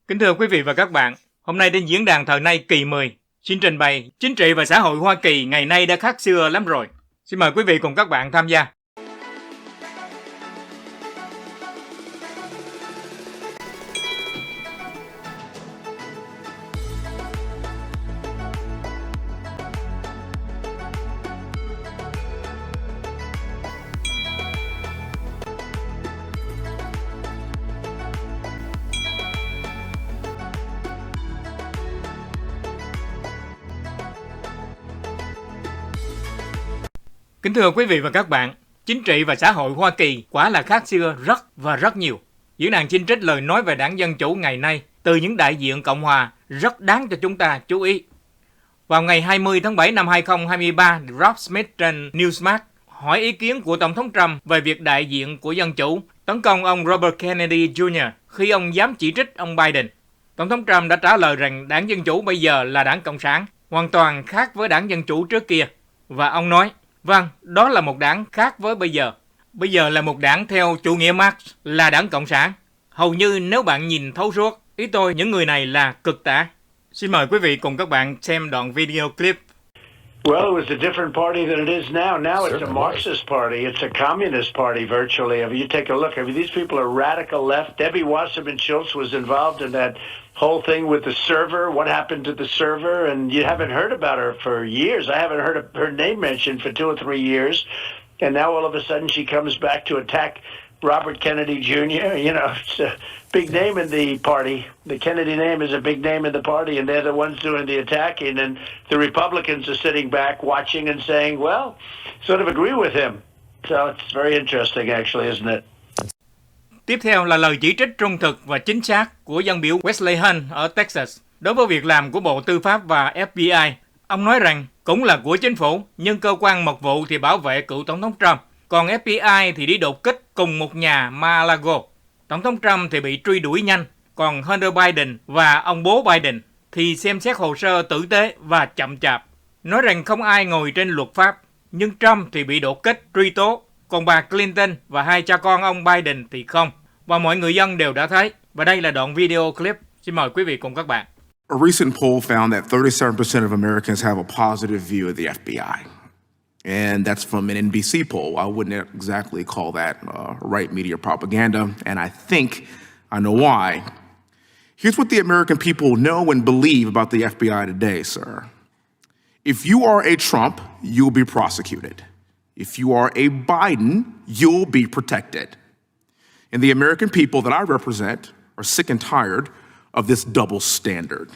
Kính thưa quý vị và các bạn, hôm nay trên diễn đàn Thời nay kỳ 10, xin trình bày chính trị và xã hội Hoa Kỳ ngày nay đã khác xưa lắm rồi. Xin mời quý vị cùng các bạn tham gia. Kính thưa quý vị và các bạn, chính trị và xã hội Hoa Kỳ quả là khác xưa rất nhiều. Diễn đàn xin trích lời nói về đảng Dân Chủ ngày nay từ những đại diện Cộng Hòa rất đáng cho chúng ta chú ý. Vào ngày 20 tháng 7 năm 2023, Rob Smith trên Newsmax hỏi ý kiến của Tổng thống Trump về việc đại diện của Dân Chủ tấn công ông Robert Kennedy Jr. khi ông dám chỉ trích ông Biden. Tổng thống Trump đã trả lời rằng đảng Dân Chủ bây giờ là đảng Cộng sản, hoàn toàn khác với đảng Dân Chủ trước kia. Và ông nói, vâng, đó là một đảng khác với bây giờ. Bây giờ là một đảng theo chủ nghĩa Marx, là đảng Cộng sản. Hầu như nếu bạn nhìn thấu suốt, ý tôi những người này là cực tả. Xin mời quý vị cùng các bạn xem đoạn video clip. Well, it was a different party than it is now. Now it's a Marxist party. It's a communist party, virtually. If you take a look, these people are radical left. Debbie Wasserman Schultz was involved in that whole thing with the server. What happened to the server? And you haven't heard about her for years. I haven't heard her name mentioned for 2 or 3 years. And now all of a sudden she comes back to attack Robert Kennedy Jr. You know, it's a big name in the party. The Kennedy name is a big name in the party, and they're the ones doing the attacking. And the Republicans are sitting back watching and saying, well, sort of agree with him. So it's very interesting, actually, isn't it? Tiếp theo là lời chỉ trích trung thực và chính xác của dân biểu Wesley Hunt ở Texas đối với việc làm của Bộ Tư pháp và FBI. Ông nói rằng cũng là của chính phủ, nhưng cơ quan mật vụ thì bảo vệ cựu Tổng thống Trump, còn FBI thì đi đột kích cùng một nhà Mar-a-Lago. Tổng thống Trump thì bị truy đuổi nhanh, còn Hunter Biden và ông bố Biden thì xem xét hồ sơ tử tế và chậm chạp. Nói rằng không ai ngồi trên luật pháp, nhưng Trump thì bị đột kích, truy tố, còn bà Clinton và 2 cha con ông Biden thì không. Và mọi người dân đều đã thấy. Và đây là đoạn video clip. Xin mời quý vị cùng các bạn. A recent poll found that 37% of Americans have a positive view of the FBI. And that's from an NBC poll. I wouldn't exactly call that right media propaganda, and I think I know why. Here's what the American people know and believe about the FBI today, sir. If you are a Trump, you'll be prosecuted. If you are a Biden, you'll be protected. And the American people that I represent are sick and tired of this double standard.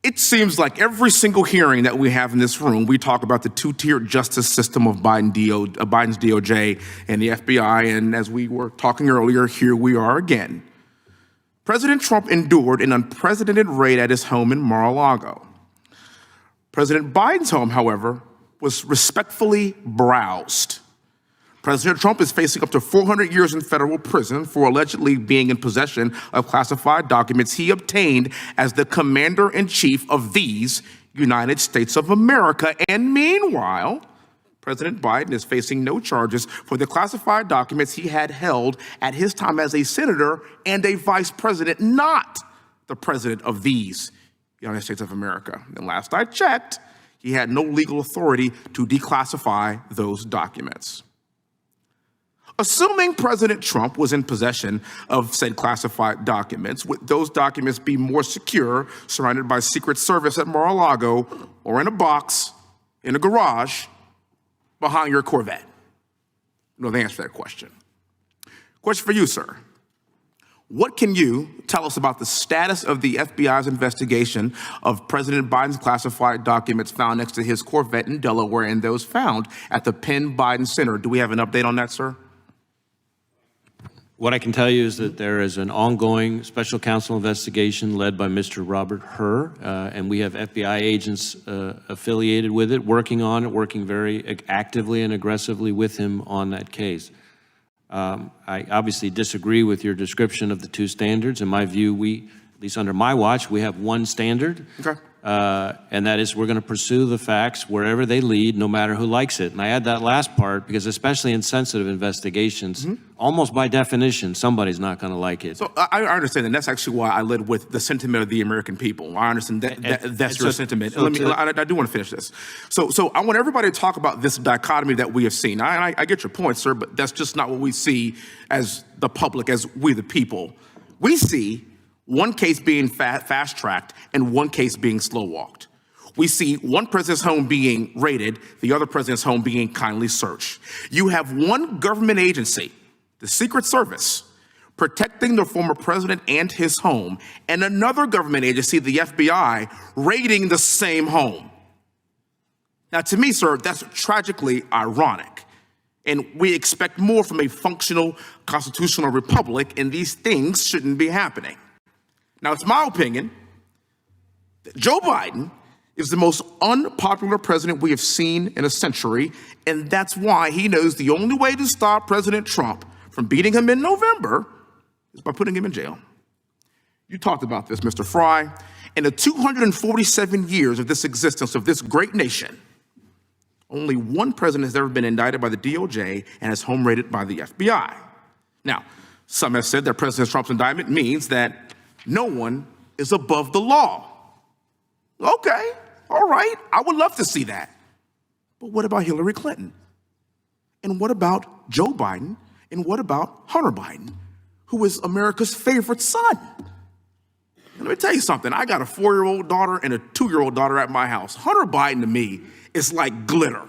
It seems like every single hearing that we have in this room, we talk about the two-tiered justice system of Biden's DOJ and the FBI, and as we were talking earlier, here we are again. President Trump endured an unprecedented raid at his home in Mar-a-Lago. President Biden's home, however, was respectfully browsed. President Trump is facing up to 400 years in federal prison for allegedly being in possession of classified documents he obtained as the commander-in-chief of these United States of America. And meanwhile, President Biden is facing no charges for the classified documents he had held at his time as a senator and a vice president, not the president of these United States of America. And last I checked, he had no legal authority to declassify those documents. Assuming President Trump was in possession of said classified documents, would those documents be more secure, surrounded by Secret Service at Mar-a-Lago, or in a box, in a garage, behind your Corvette? No, the answer to that question. Question for you, sir. What can you tell us about the status of the FBI's investigation of President Biden's classified documents found next to his Corvette in Delaware and those found at the Penn Biden Center? Do we have an update on that, sir? What I can tell you is that there is an ongoing special counsel investigation led by Mr. Robert Hur, and we have FBI agents affiliated with it, working on it, working very actively and aggressively with him on that case. I obviously disagree with your description of the two standards. In my view, at least under my watch, we have one standard. Okay. and that is we're going to pursue the facts wherever they lead, no matter who likes it. And I add that last part because especially in sensitive investigations, almost by definition, somebody's not going to like it. So I understand, and that's actually why I led with the sentiment of the American people. I understand that's your sentiment. So I do want to finish this. So I want everybody to talk about this dichotomy that we have seen. I get your point, sir, but that's just not what we see as the public, as we the people. We see one case being fast-tracked and one case being slow-walked. We see one president's home being raided, the other president's home being kindly searched. You have one government agency, the Secret Service, protecting the former president and his home, and another government agency, the FBI, raiding the same home. Now, to me, sir, that's tragically ironic. And we expect more from a functional constitutional republic, and these things shouldn't be happening. Now, it's my opinion that Joe Biden is the most unpopular president we have seen in a century, and that's why he knows the only way to stop President Trump from beating him in November is by putting him in jail. You talked about this, Mr. Fry. In the 247 years of this existence of this great nation, only one president has ever been indicted by the DOJ and his home raided by the FBI. Now, some have said that President Trump's indictment means that no one is above the law. Okay, all right, I would love to see that. But what about Hillary Clinton? And what about Joe Biden? And what about Hunter Biden, who is America's favorite son? And let me tell you something, I got a 4-year-old daughter and a 2-year-old daughter at my house. Hunter Biden to me is like glitter.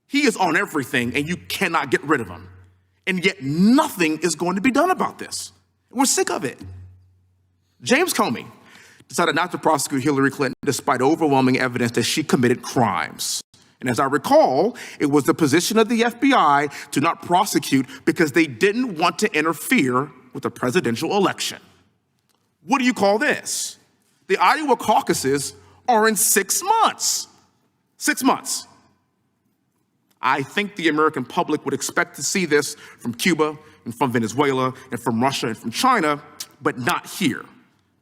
He is on everything and you cannot get rid of him. And yet nothing is going to be done about this. We're sick of it. James Comey decided not to prosecute Hillary Clinton despite overwhelming evidence that she committed crimes. And as I recall, it was the position of the FBI to not prosecute because they didn't want to interfere with the presidential election. What do you call this? The Iowa caucuses are in 6 months. 6 months. I think the American public would expect to see this from Cuba and from Venezuela and from Russia and from China, but not here.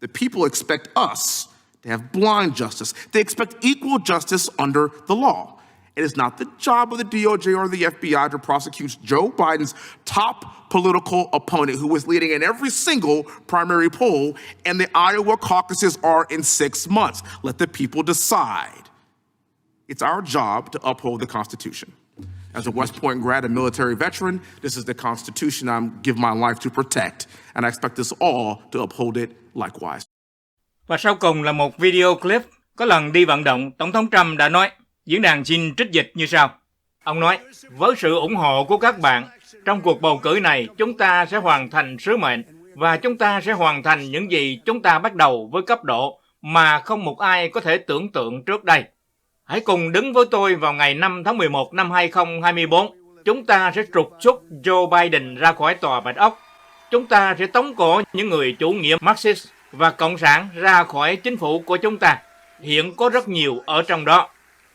The people expect us to have blind justice. They expect equal justice under the law. It is not the job of the DOJ or the FBI to prosecute Joe Biden's top political opponent, who is leading in every single primary poll, and the Iowa caucuses are in 6 months. Let the people decide. It's our job to uphold the Constitution. As a West Point grad and military veteran, this is the Constitution I give my life to protect, and I expect us all to uphold it likewise. Và sau cùng là một video clip. Có lần đi vận động, Tổng thống Trump đã nói, diễn đàn xin trích dịch như sau. Ông nói, với sự ủng hộ của các bạn, trong cuộc bầu cử này chúng ta sẽ hoàn thành sứ mệnh và chúng ta sẽ hoàn thành những gì chúng ta bắt đầu với cấp độ mà không một ai có thể tưởng tượng trước đây. Hãy cùng đứng với tôi vào ngày 5 tháng 11 năm 2024. Chúng ta sẽ trục xuất Joe Biden ra khỏi tòa Bạch Ốc. Chúng ta sẽ tống cổ những người chủ nghĩa Marxist và Cộng sản ra khỏi chính phủ của chúng ta. Hiện có rất nhiều ở trong đó.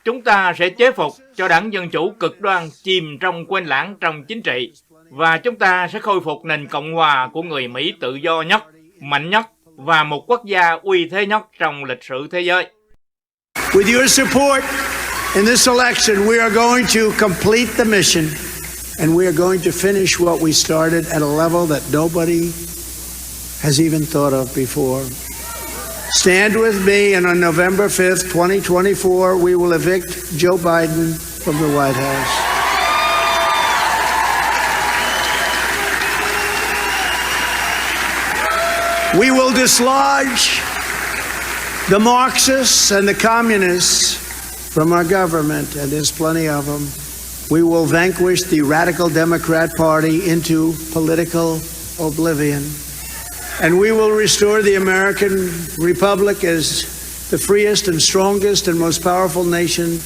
Chúng ta sẽ chế phục cho đảng Dân Chủ cực đoan chìm trong quên lãng trong chính trị. Và chúng ta sẽ khôi phục nền Cộng hòa của người Mỹ tự do nhất, mạnh nhất và một quốc gia uy thế nhất trong lịch sử thế giới. With your support in this election, we are going to complete the mission and we are going to finish what we started at a level that nobody has even thought of before. Stand with me, and on November 5th, 2024, we will evict Joe Biden from the White House. We will dislodge the Marxists and the communists from our government, and there's plenty of them. We will vanquish the radical Democrat Party into political oblivion. And we will restore the American Republic as the freest and strongest and most powerful nation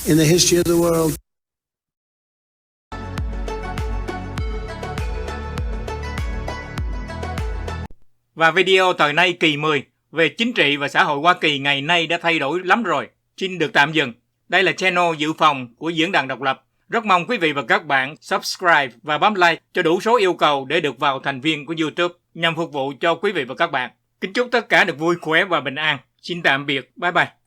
in the history of the world. Và video thời nay kỳ 10 về chính trị và xã hội Hoa Kỳ ngày nay đã thay đổi lắm rồi. Xin được tạm dừng. Đây là channel dự phòng của Diễn đàn Độc lập. Rất mong quý vị và các bạn subscribe và bấm like cho đủ số yêu cầu để được vào thành viên của YouTube nhằm phục vụ cho quý vị và các bạn. Kính chúc tất cả được vui khỏe và bình an. Xin tạm biệt, bye bye.